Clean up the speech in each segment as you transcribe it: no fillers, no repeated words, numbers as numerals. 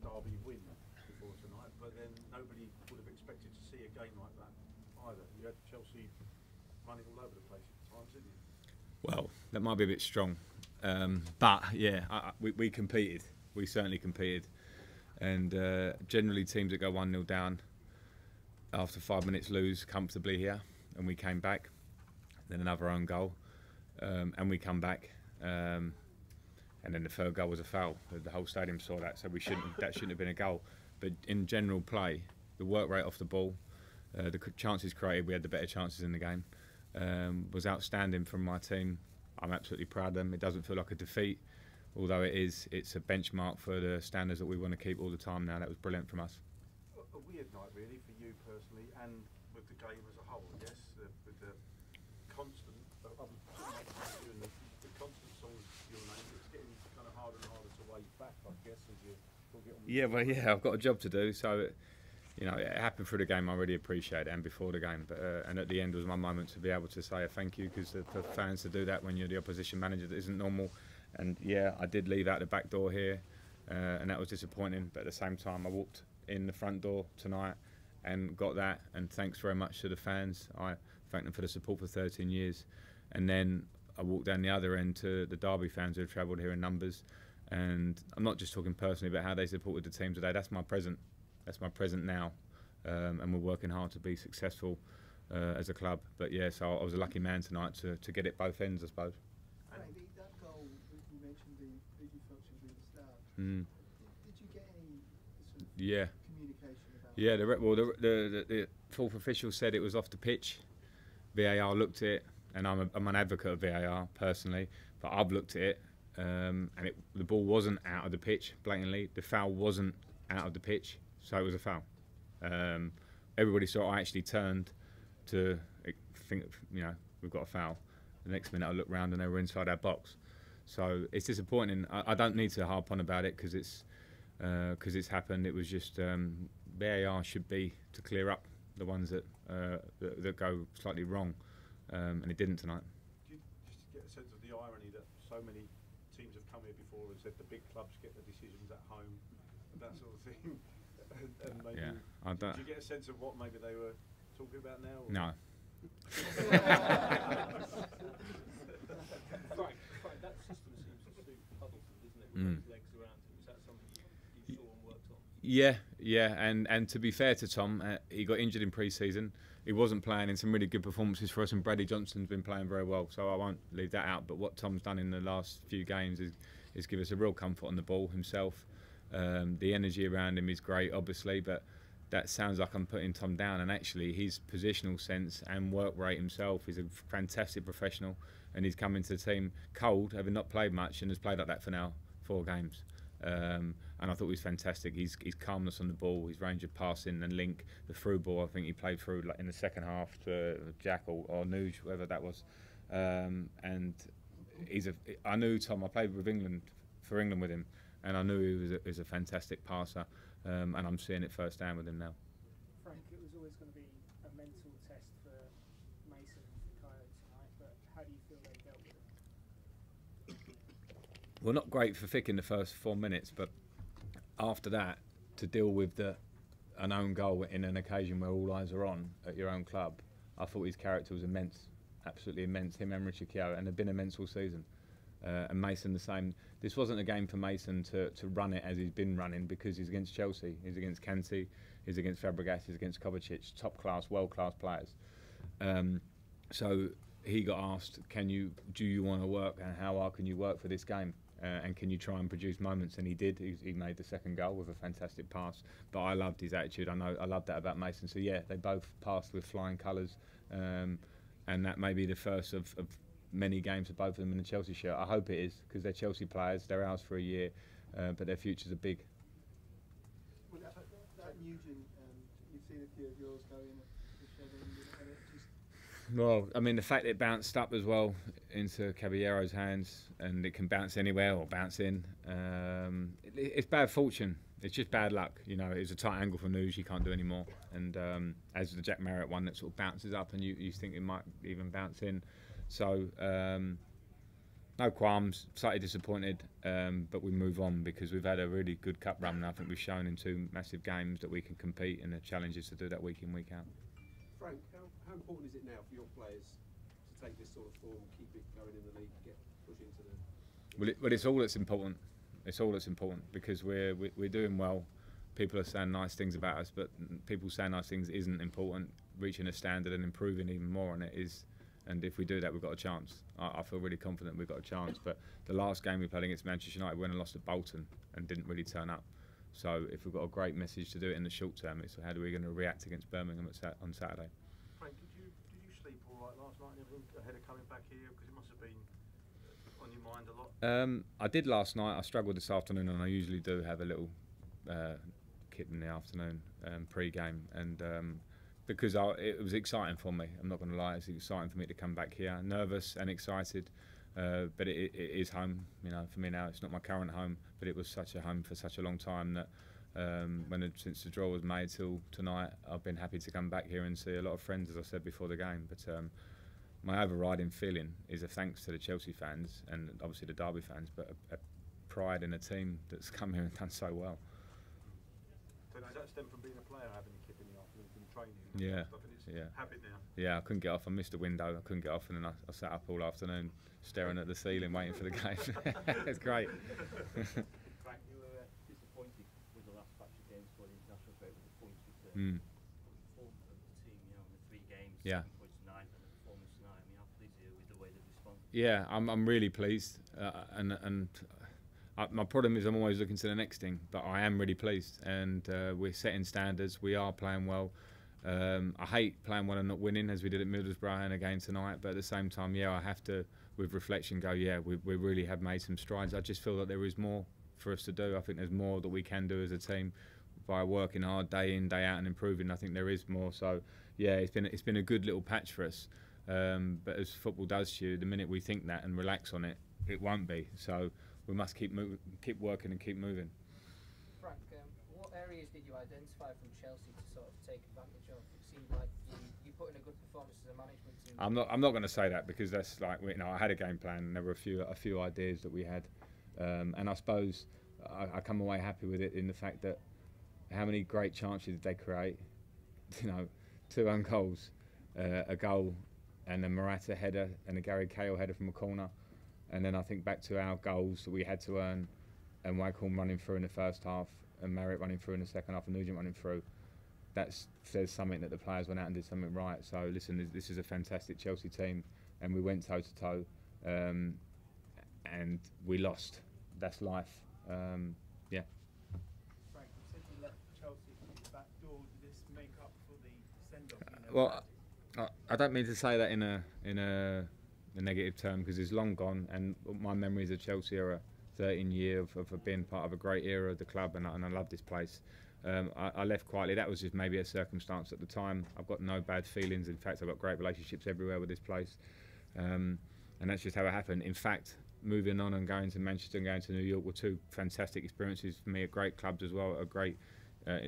Derby win before tonight, but then nobody would have expected to see a game like that either. You had Chelsea running all over the place at times, didn't you? Well, that might be a bit strong, but yeah, we competed. We certainly competed, and generally teams that go 1-0 down after 5 minutes lose comfortably here, and we came back. Then another own goal, and we come back, and then the third goal was a foul. The whole stadium saw that, so that shouldn't have been a goal. But in general play, the work rate off the ball, the chances created, we had the better chances in the game. Was outstanding from my team. I'm absolutely proud of them. It doesn't feel like a defeat, although it's a benchmark for the standards that we want to keep all the time now. That was brilliant from us. A weird night really for you personally, and with the game as a whole, I guess, with the constant, the constant songs your name, it's getting kind of harder and harder to wave back, I guess, as you get on. Yeah, well, yeah, I've got a job to do, so you know, it happened through the game. I really appreciate it, and before the game. But and at the end was my moment to be able to say a thank you, because for fans to do that when you're the opposition manager, that isn't normal. And yeah, I did leave out the back door here, and that was disappointing. But at the same time, I walked in the front door tonight and got that. And thanks very much to the fans. I thank them for the support for 13 years. And then I walked down the other end to the Derby fans who have travelled here in numbers. And I'm not just talking personally about how they supported the team today. That's my present. That's my present now, and we're working hard to be successful as a club. But yeah, so I was a lucky man tonight to get it both ends, I suppose. Frank, that goal you mentioned that you felt should be the start. Did you get any sort of communication about? Yeah, the fourth official said it was off the pitch. VAR looked at it, and I'm an advocate of VAR personally, but I've looked at it, and the ball wasn't out of the pitch blatantly. The foul wasn't out of the pitch. So it was a foul. Everybody saw I actually turned to think, you know, we've got a foul. The next minute I looked round and they were inside our box. So it's disappointing. I don't need to harp on about it because it's happened. It was just VAR should be to clear up the ones that go slightly wrong, and it didn't tonight. Do you just get a sense of the irony that so many teams have come here before and said the big clubs get the decisions at home, that sort of thing? And maybe, yeah, do you get a sense of what maybe they were talking about now? Or? No. Frank, that system seems to suit Huddleston, doesn't it? With those legs around him. Is that something you saw and worked on? Yeah, and to be fair to Tom, he got injured in pre-season. He wasn't playing in some really good performances for us, and Bradley Johnson's been playing very well, so I won't leave that out. But what Tom's done in the last few games is give us a real comfort on the ball himself. The energy around him is great, obviously, but that sounds like I'm putting Tom down, and actually his positional sense and work rate himself is a fantastic professional, and he's come into the team cold, having not played much, and has played like that for now 4 games. And I thought he was fantastic. His calmness on the ball, his range of passing and link, the through ball, I think he played through like in the second half to Jack or Nuge, whoever that was. And I knew Tom, I played with England, for England with him, and I knew he was a fantastic passer, and I'm seeing it firsthand with him now. Frank, it was always going to be a mental test for Mason and Fikayo tonight, but how do you feel they dealt with it? Well, not great for Fick in the first 4 minutes, but after that, to deal with an own goal in an occasion where all eyes are on at your own club, I thought his character was immense, absolutely immense. Him and Richard Keogh, and they've been immense all season. And Mason the same. This wasn't a game for Mason to run it as he's been running, because he's against Chelsea, he's against Kanté, he's against Fabregas, he's against Kovacic, top class, world class players. So he got asked, do you want to work, and how hard can you work for this game, and can you try and produce moments? And he did. He made the second goal with a fantastic pass. But I loved his attitude. I loved that about Mason. So yeah, they both passed with flying colours, and that may be the first of many games for both of them in the Chelsea shirt. I hope it is, because they're Chelsea players. They're ours for a year, but their futures are big. Well, that Nugent, you've seen a few of yours go in the shed, and it just... Well, I mean, the fact it bounced up as well into Caballero's hands, and it can bounce anywhere or bounce in, it's bad fortune. It's just bad luck. You know, it's a tight angle for Nuge, you can't do any more. And as the Jack Marriott one that sort of bounces up and you think it might even bounce in. So, no qualms, slightly disappointed, but we move on because we've had a really good cup run. And I think we've shown in 2 massive games that we can compete, and the challenge is to do that week in, week out. Frank, how important is it now for your players to take this sort of form, keep it going in the league, push into the... Well, it's all that's important. It's all that's important because we're doing well. People are saying nice things about us, but people saying nice things isn't important. Reaching a standard and improving even more on it is. And if we do that, we've got a chance. I feel really confident we've got a chance. But the last game we played against Manchester United, we went and lost at Bolton and didn't really turn up. So if we've got a great message to do it in the short term, it's how are we going to react against Birmingham on Saturday. Frank, did you sleep all right last night ahead of coming back here? Because it must have been on your mind a lot. I did last night. I struggled this afternoon, and I usually do have a little kit in the afternoon pre-game, and because it was exciting for me. I'm not going to lie, it's exciting for me to come back here. Nervous and excited, but it is home. You know, for me now, it's not my current home, but it was such a home for such a long time that since the draw was made till tonight, I've been happy to come back here and see a lot of friends, as I said before the game. But my overriding feeling is a thanks to the Chelsea fans and obviously the Derby fans, but a pride in a team that's come here and done so well. So does that stem from being a player, having a kip in the afternoon from training? Yeah, Stuff, and it's yeah. habit now. Yeah, I couldn't get off. I missed the window. I couldn't get off, and then I sat up all afternoon, staring at the ceiling, waiting for the game. It's great. Frank, you were disappointed with the last batch of games for the international break with the points return. Form of the team, you know, in the 3 games, Yeah. 7 points tonight, and the performance tonight. I mean, how pleased are you with the way they've responded? Yeah, I'm really pleased, my problem is I'm always looking to the next thing, but I am really pleased, and we're setting standards. We are playing well. I hate playing well and not winning, as we did at Middlesbrough and again tonight. But at the same time, yeah, I have to, with reflection, go, yeah, we really have made some strides. I just feel that there is more for us to do. I think there's more that we can do as a team by working hard day in, day out, and improving. I think there is more. So yeah, it's been a good little patch for us. But as football does to you, the minute we think that and relax on it, it won't be. So we must keep working and keep moving. Frank, what areas did you identify from Chelsea to sort of take advantage of? It seemed like you put in a good performance as a management team. I'm not going to say that because that's like, you know, I had a game plan and there were a few ideas that we had, and I suppose I come away happy with it in the fact that how many great chances did they create? You know, 2 own goals, a goal, and a Morata header and a Gary Cahill header from a corner. And then I think back to our goals that we had to earn, and Wycombe running through in the first half, and Marriott running through in the second half, and Nugent running through. That says something that the players went out and did something right. So listen, this is a fantastic Chelsea team, and we went toe to toe, and we lost. That's life. Yeah. Frank, you said you left Chelsea from the back door. Did this make up for the send-off? Well, I don't mean to say that in a negative term, because it's long gone, and my memories of Chelsea are a 13-year of being part of a great era of the club, and I love this place. I left quietly. That was just maybe a circumstance at the time. I've got no bad feelings. In fact, I've got great relationships everywhere with this place, and that's just how it happened. In fact, moving on and going to Manchester and going to New York were 2 fantastic experiences for me at great clubs as well, a great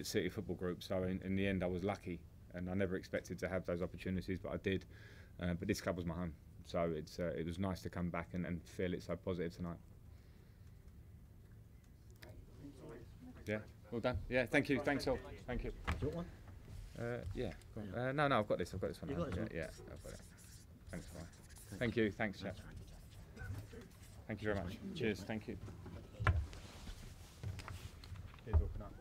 City football group. So in the end, I was lucky, and I never expected to have those opportunities, but I did. But this club was my home. So it was nice to come back and feel it so positive tonight. Yeah, well done. Yeah, thank you. Thanks all. Thank you. Do you want one? Yeah. Go on. No, I've got this. I've got this one. You got this one? Yeah, I've got it. Thanks, Mike. Thank you. Thanks, chap. Thank you very much. Cheers. Thank you. Cheers, open up.